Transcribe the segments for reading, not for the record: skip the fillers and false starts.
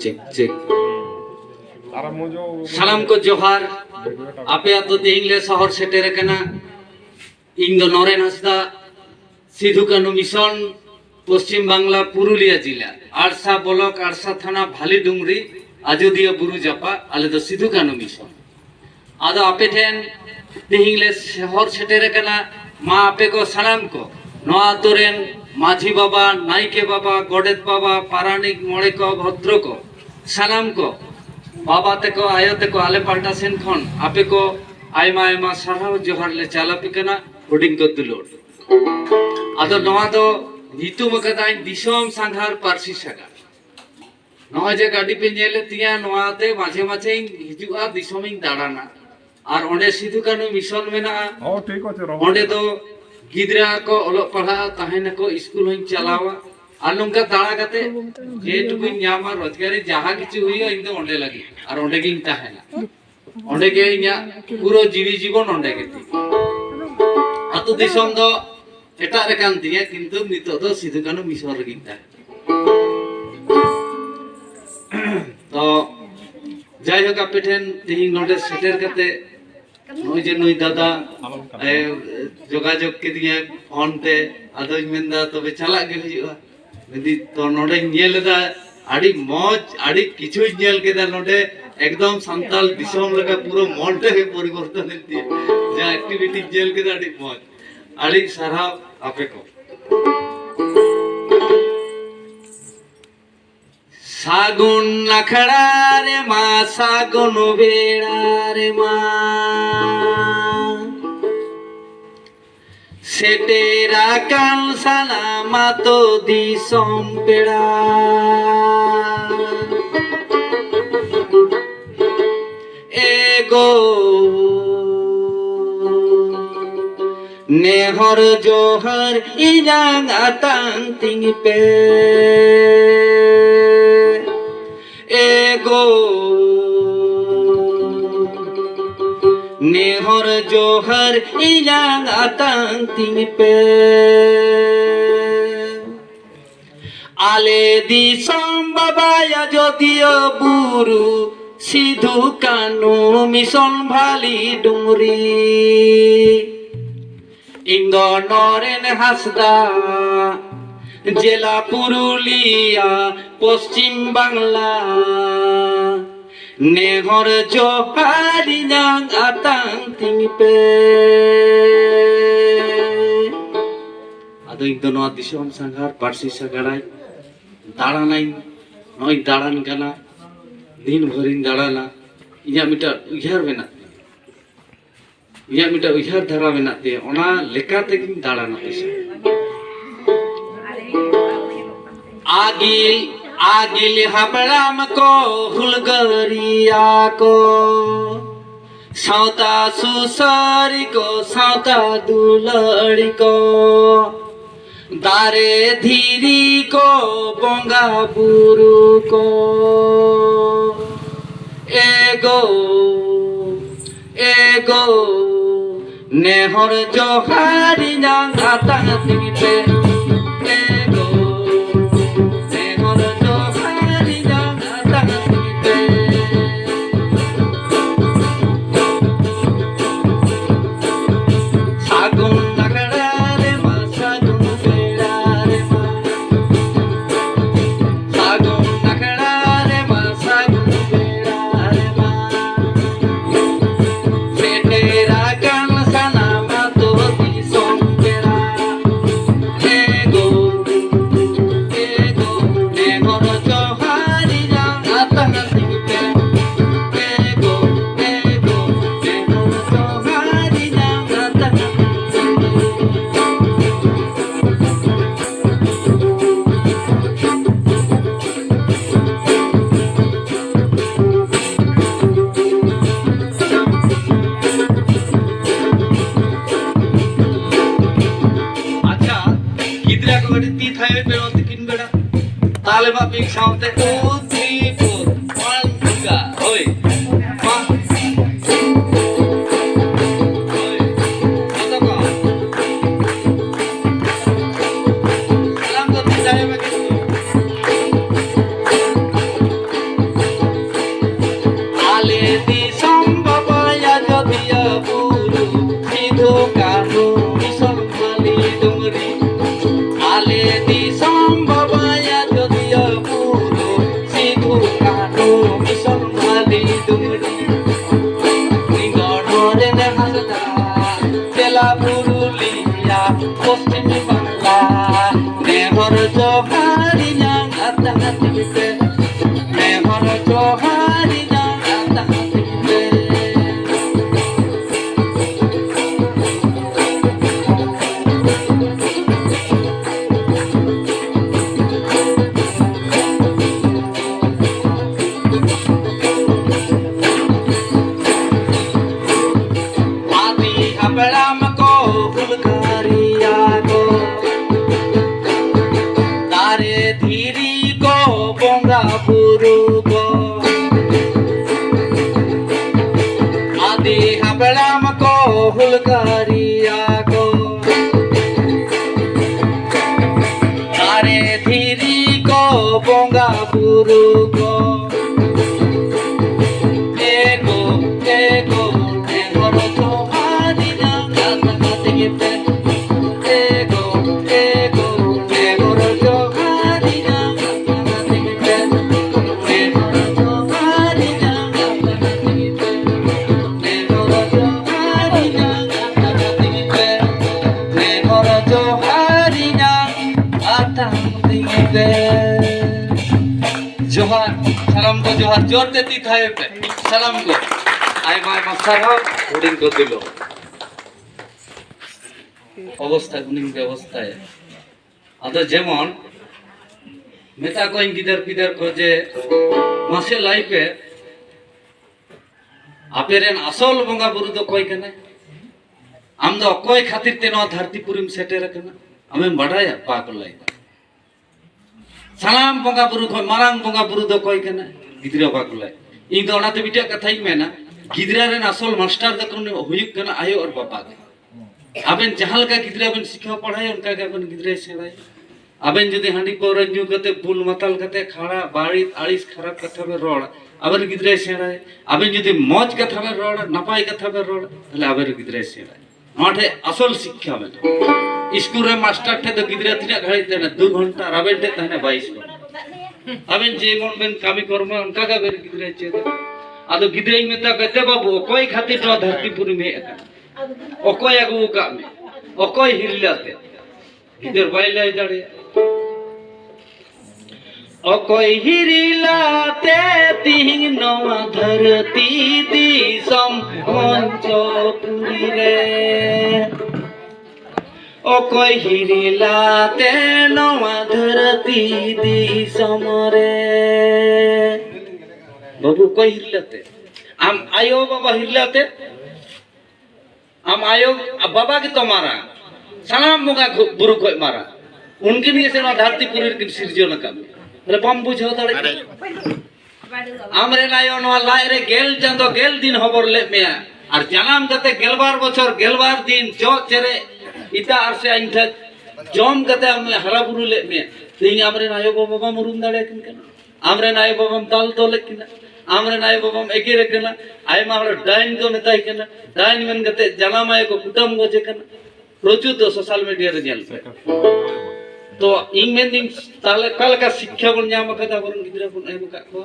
check check सालाम को जोहार आपे तो तेहिंगले शहर सेटेर कना इन दो नरेन हंसदा सिधु कानू मिशन पश्चिम बांगला पुरुलिया जिला आरसा ब्लॉक आरसा थाना भाली डुंगरी आजोदिया बुरु जापा आले दो सिधु कानू मिशन आदो आपे ठेन तेहिंगले शहर सेटेर कना मा आपे को सालाम को नोआ तोरेन माझी बाबा नाइके बाबा गोडेत बाबा पारानिक मोड़े को भद्र को सालाम को बाबा तेको आयो तेको आले पाल्टा सेन खन आपे को आयमा आयमा साराव जोहार ले चालापी कना हुडिंग को दुलोड आदो नोआ दो नीतु मकदाई दिसोम सांघार पारसी सगा नोआ जे गाड़ी पे नेले तिया नोआ ते माझे माझे हिजुआ दिसोमिंग दाड़ाना और ओंडे सिधु कानू मिशन मेना ओ ठीक আছে ओंडे दो गिद्रा को ओलो पढ़ा ताहेन को स्कूल होई चलावा আর নঙ্কা দাঁড়া কাতে যেটুকুই ᱧᱟᱢᱟ রোজগারে যাহা কিছু হইয়া ইন্দো ওন্ডে লাগি আর ওন্ডে গিং তাহেনা ওন্ডে গে ইয়া পুরো জীবী জীবন ওন্ডে গেতি আতো দিশম দো এটা রে কান দিয়া কিন্তু নিতো তো সিধু কানু মিশর গিং তা তো যাই হোক আপে ঠেন তিহিং নডে সেটের কাতে নই যে নই দাদা যোগাযোগ কে দিয়ে ফোন তে আদজ মেন্দা তবে চালা গে হিজুয়া यदि तो नोडे नेलदा आड़ी मौज आड़ी किछु नेल केदा नोडे एकदम संताल दिसोम लगा पूरा मोंटे के परिवर्तन देती जा एक्टिविटी जेल केदा आड़ी मौज आड़ी सारा आपे को सागुन नखड़ा रे मा सागुन बेड़ा रे मा सेटेरा काल सालामा तो दिसोम पेड़ा एगो नेहर जोहर इलांग आतांग तिंग पे एगो नेहर जोहर इलांग आतांग तिंग पे आले दिसोम बाबा या जोदियो बुरु सिधु कानू मिशन भाली डुंगरी इंदो नरेन हासदा जिला पुरुलिया पश्चिम बांगला नेहर जोहारी नांग आतांग तिंग पे आदो इंदो नोआ दिसोम सांघार पारसी सागाड़ाई दाड़ानाई नोई दाड़ान कना दिन भरिन दाड़ाना इया मिटा उयहार मेना उयहार धारा मेना ते ओना लेका तेगिन दाड़ाना एसे आगिल हाबड़ाम को हुलगरिया को सावता सुसारी को सावता दुलड़ी को दारे धीरी को बोंगा बुरु को एगो एगो नेहर जोहारी नांग आतांग तिंग पे ताले मा पिक साउंड 2 3 4 1 2 होय পশ্চিম বাংলা নেহর জোহারি নাং আতা হাতিতে নেহর জোহারি নাং আতা হাতিতে आदि हबड़ाम को फुलकारिया को तारे धीरी को बोंगा पुरु को आदि हबड़ाम को फुलकारिया को तारे धीरी को बोंगा पुरु को ego ego negor johari nang ata hatigite ego ego negor johari nang ata hatigite negor johari nang ata hatigite negor johari nang ata hatigite negor johari nang ata hatigite जोहार सलाम को जोहार जोर देती था पे सलाम को आई माय मास्टर हो होर्डिंग को दिलो অবস্থা গুনিং ব্যবস্থায় আদো যেমন মেটা কইন গিদার পিদার কো যে মাসে লাইফে আপেরেন আসল বঙ্গা বুরু তো কই কেনে আম দো কই খাতির তে ন ধরती পুরিম সেটে রাখনা আমি বড়ায়া পাক লাই सालाम बंगा बुरु खो मारांग बंगा बुरु दो कोई कना गिदरा बाकुलाय इन दो ओनाते बिटिया कथा ही मेना गिदरा रेन असल मास्टर द कोन हुयुक कना आयो और बाबा के आबेन जहाल का गिदरा बन सिखा पढ़ाई उनका के बन गिदरा सेड़ाय आबेन जदि हांडी पावरा न्यू कते बुल माताल कते खाड़ा बाड़ी आड़िस खराब कथा में रोड आबेन गिदरा सेड़ाय आबेन जदि मौज कथा में रोड नपाय कथा में रोड तले आबेन गिदरा सेड़ाय माठे असल शिक्षा में स्कूल रे मास्टर ठे तो गिदरा तिना घाई तेना 2 घंटा राबेन ठे तहने 22 घंटा आबेन जेमन बेन कामी कर्म उनका का बेर गिदरा चेद आदो गिदरा मेता कते बाबू कोई खातिर तो धरती पुरी में एका ओकोय अगु का में ओकोय हिल्लाते गिदर बाइला जाड़े ओकोय हिरिलाते तिहिं नवा धरती दिसम पंचपुरी रे ओकोय हिरिलाते नवा धरती दिसम रे बाबू कोई हिरिलाते आम आयो बाबा हिरिलाते आम आयो बाबा की तो मारा सलाम मुगा बुरु कोई मारा उनकी भी से धरती पुरी की सिरजन का रे बम बुझो तड़े आमरे नायो नवा लाई रे गेल चंदो गेल दिन हबर ले मेया और जनाम कते गेलबार बछर गेलबार दिन जो चेरे इता आरसे आइनथा जम कते हम हरा बुरु ले मे तीन आमरे नायो बाबा मुरुम दाड़े किन कना आमरे नायो बाबा ताल तो लेकिन आमरे नायो बाबा एके रे कना आय माहड़ डाइन को मेताय कना डाइन मन कते जनामाय को कुटम गोजे कना प्रचुर तो सोशल मीडिया रे जेल पे तो इन में दिन ताले कल का शिक्षा बन जाम कदा बरन गिदरा बन एम का को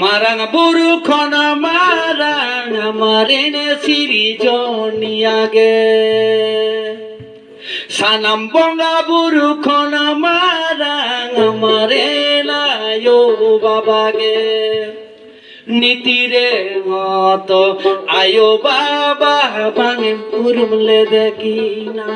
मारांग बुरु खन मारांग मारे ने सिरी जोनिया गे सानाम बंगा बुरु खन मारांग मारे लायो बाबा गे नीति रे मत आयो बाबा भांगे पुरुम ले देखिना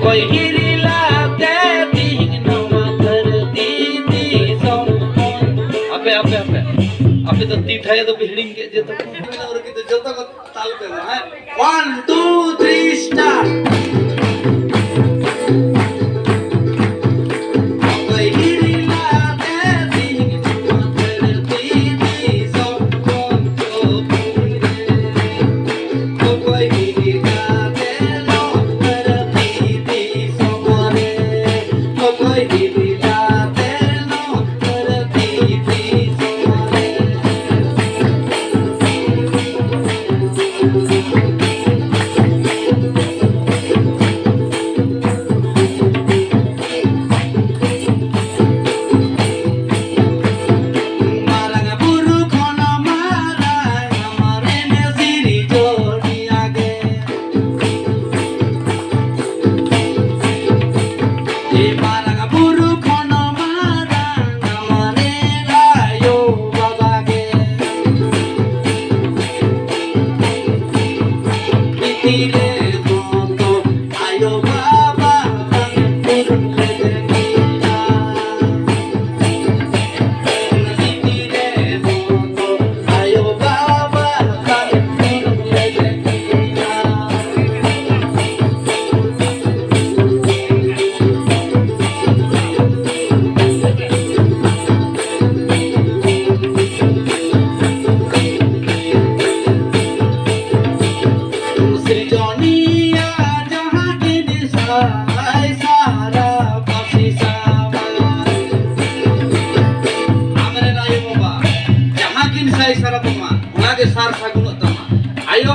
कोई हिरिलाते तिहिं नवा धरती दिसम अबे अबे अबे अबे तो ती थाय तो बिल्डिंग के जे तो और की तो जतो को ताल पे है 1 2 3 स्टार्ट कोई हिरिलाते तिहिं नवा धरती दिसम कोई हिरिलाते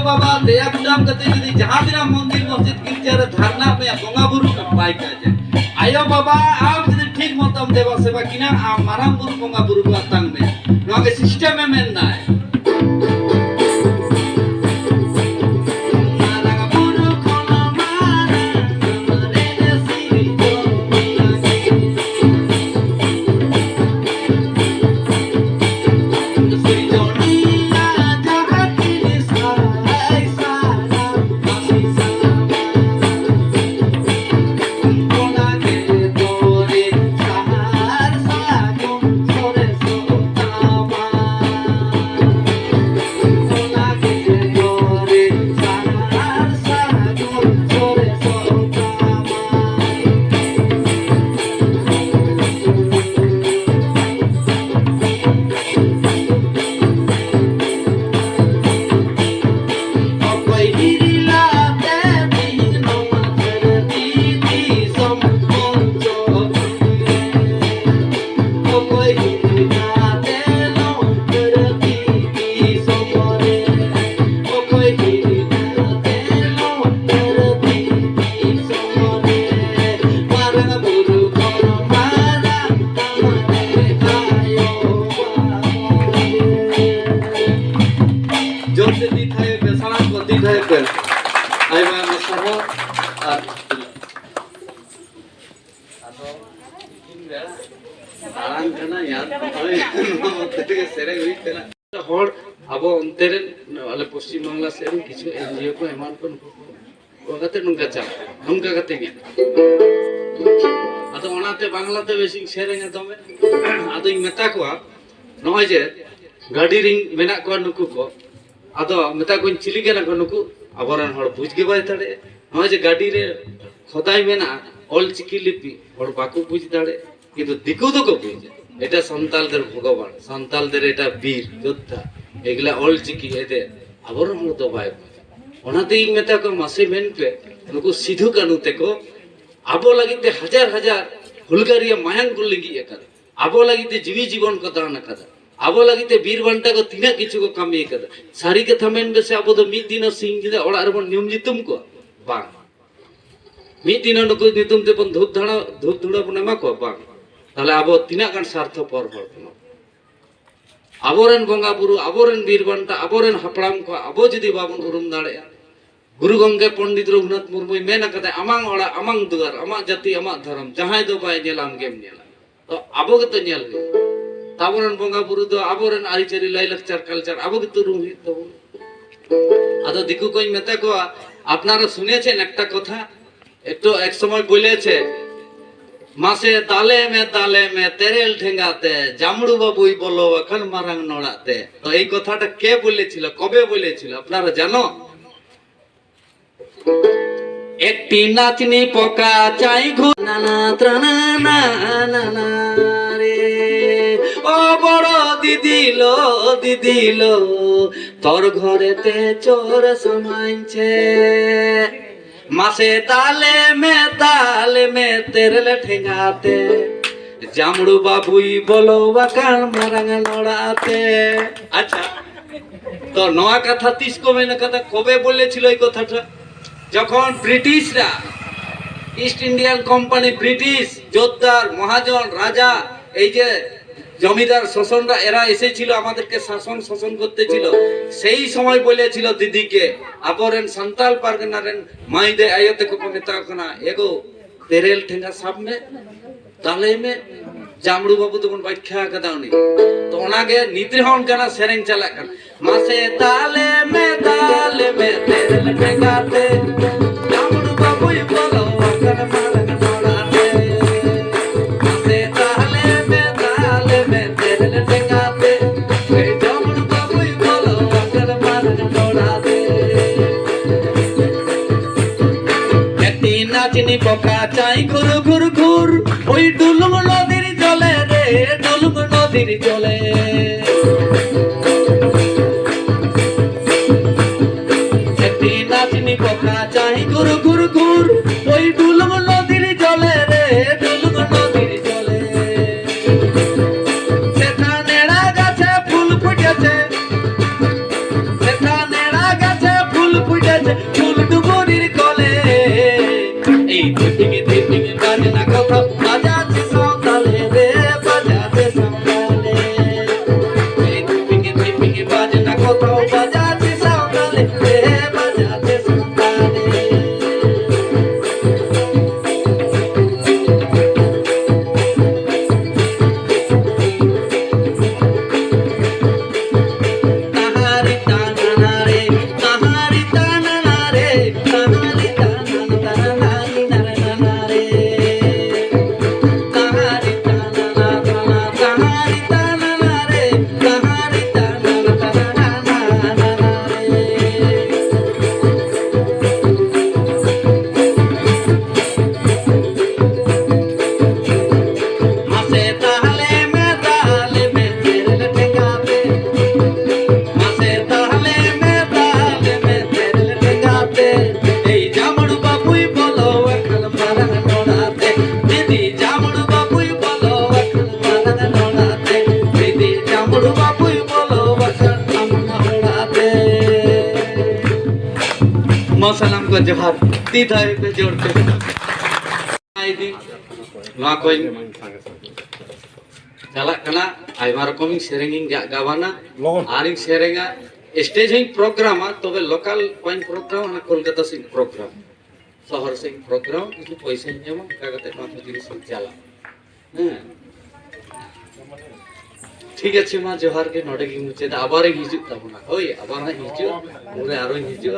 बाबा दया गुलाम कते जदि जहां दिना मंदिर मस्जिद गिरजा धरना पे बंगा बुरु बाई काजे आयो बाबा आप जदि ठीक मतम देवा सेवा किना आ माराम बुरु बंगा बुरु बातंग में नो के सिस्टम में मेन ना अब अंतरे पश्चिम बांगला से किछु एनजीओ को एमान को ओगाते नुंगा चा नुंगा कते गे अतो ओनाते बांगलाते बेसिक सेरेंगा तमे अतो इन मेता को नय जे गाड़ी रिंग मेना को नुकु को अतो मेता को चिली केना को नुकु अबरन हड़ बुझ गे बाय तड़े नय जे गाड़ी रे खोदाई मेना ऑल चिकी लिपि हड़ बाकु बुझ दाड़े किंतु दिकु दो को बुझे এটা সন্তালদের ভগবান সন্তালদের এটা বীর যোদ্ধা এগুলা অল চিকি এতে আবরণ হতো ভাই ওনাতেই মেতা কো মাসে মেন পে নুকু সিধু কানু তেকো আবো লাগিতে হাজার হাজার হুলগারিয়া মায়ান গুল লাগি একাদা আবো লাগিতে জীবী জীবন কথা না কাদা আবো লাগিতে বীর বান্টা কো তিনা কিছু কো কামি একাদা সারি কথা মেন বেসে আবো তো মিদ দিন সিং গিদা ওড়া আর বন নিয়ম জিতুম কো বাং মিদ দিন নুকু জিতুম তে বন ধূপ ধুড়া বনে মা কো বাং তাহলে আবো তিনা গান স্বার্থপর হল আবরেন বঙ্গা বুরু আবরেন বীরবান্টা আবরেন হাপড়াম को আবো যদি বাবন উরুম দাঁড়ায়া গুরু গঙ্গে পণ্ডিত রঘুনাথ মুর্মুই মেনা কাতে আমাং ওড়া আমাং দুয়ার আমা জাতি আমা ধর্ম জাহাই দো বাই নেলাম গেম নেলা তো আবো কে তো নেল গে তাবরেন বঙ্গা বুরু দো আবরেন আরিচারি লাই লাকচার কালচার আবো কে তো রুহি তো আদো দিকু কই মেতে কো আপনারা শুনেছেন একটা কথা একটু এক সময় বলেছে मासे ताले में तेरेल ठेंगाते जामड़ू बाबुई बोलो এখন মারাং নড়াতে তো এই কথাটা কে বলেছিল কবে বলেছিল আপনারা জানো একটি নাচনি পোকা চাই ঘুনা না ত্রানা না না রে ও বড় দিদি লো তোর ঘরেতে চোর সমাইছে मासे ताले में तेरे ठेंगाते जामड़ू बाबुई बोलो वकान मारंग नड़ाते अच्छा तो नया कथा तीस को मैंने कथा कबे বলেছিল এই কথাটা যখন ব্রিটিশরা ইস্ট ইন্ডিয়ান কোম্পানি ব্রিটিশ যোদ্ধার মহাজন রাজা এই যে জমিদার শোষণরা এরা এসেছিল আমাদেরকে শোষণ করতেছিল সেই সময় বলেছিল দিদিকে আবরেন সন্তাল পারগনারেন মাইদে আয়তে को मेता कना एगो तेरेल ठेंगा सब में ताले में जामड़ू बाबू तो व्याख्या कदाउनी तो ओनागे निद्रहन कना सेरेंग चला कन मासे ताले में तेरेल ठेंगा ते जामड़ू बाबू बोलो वकन मारंग नड़ाते मासे ताले में तेरेल ठेंगा ते जामड़ू बाबू बोलो वकन मारंग नड़ाते नाचनी पोका चाई घुर घुर घुर ওই ডুলুম নদীর জলে রে ডুলুম নদীর জলে একটি নাচনি পোকা চাই ঘুর ঘুর ঘুর ওই ডুলুম নদীর জলে রে ডুলুম নদীর জলে সেখানে গাছে ফুল ফুটেছে সেখানে গাছে ফুল को जोहार ती थाई पे जोड़ के आई दी नवा कोई चला कना आइमा रकम सेरेंगिंग गावाना आरिंग सेरेंगा स्टेज हिंग प्रोग्राम तबे लोकल पॉइंट प्रोग्राम ना कोलकाता सिंग प्रोग्राम शहर सिंग प्रोग्राम किछु पैसा नेमा कागते मा जिनिस चला ठीक আছে মা জোহার কে নড়ে কি মুছে আবার হিজু তাবনা ওই আবার হিজু ওরে আরো হিজু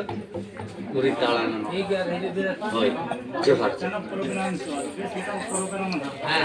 পুরি তাড়ানো ওই জোহার হ্যাঁ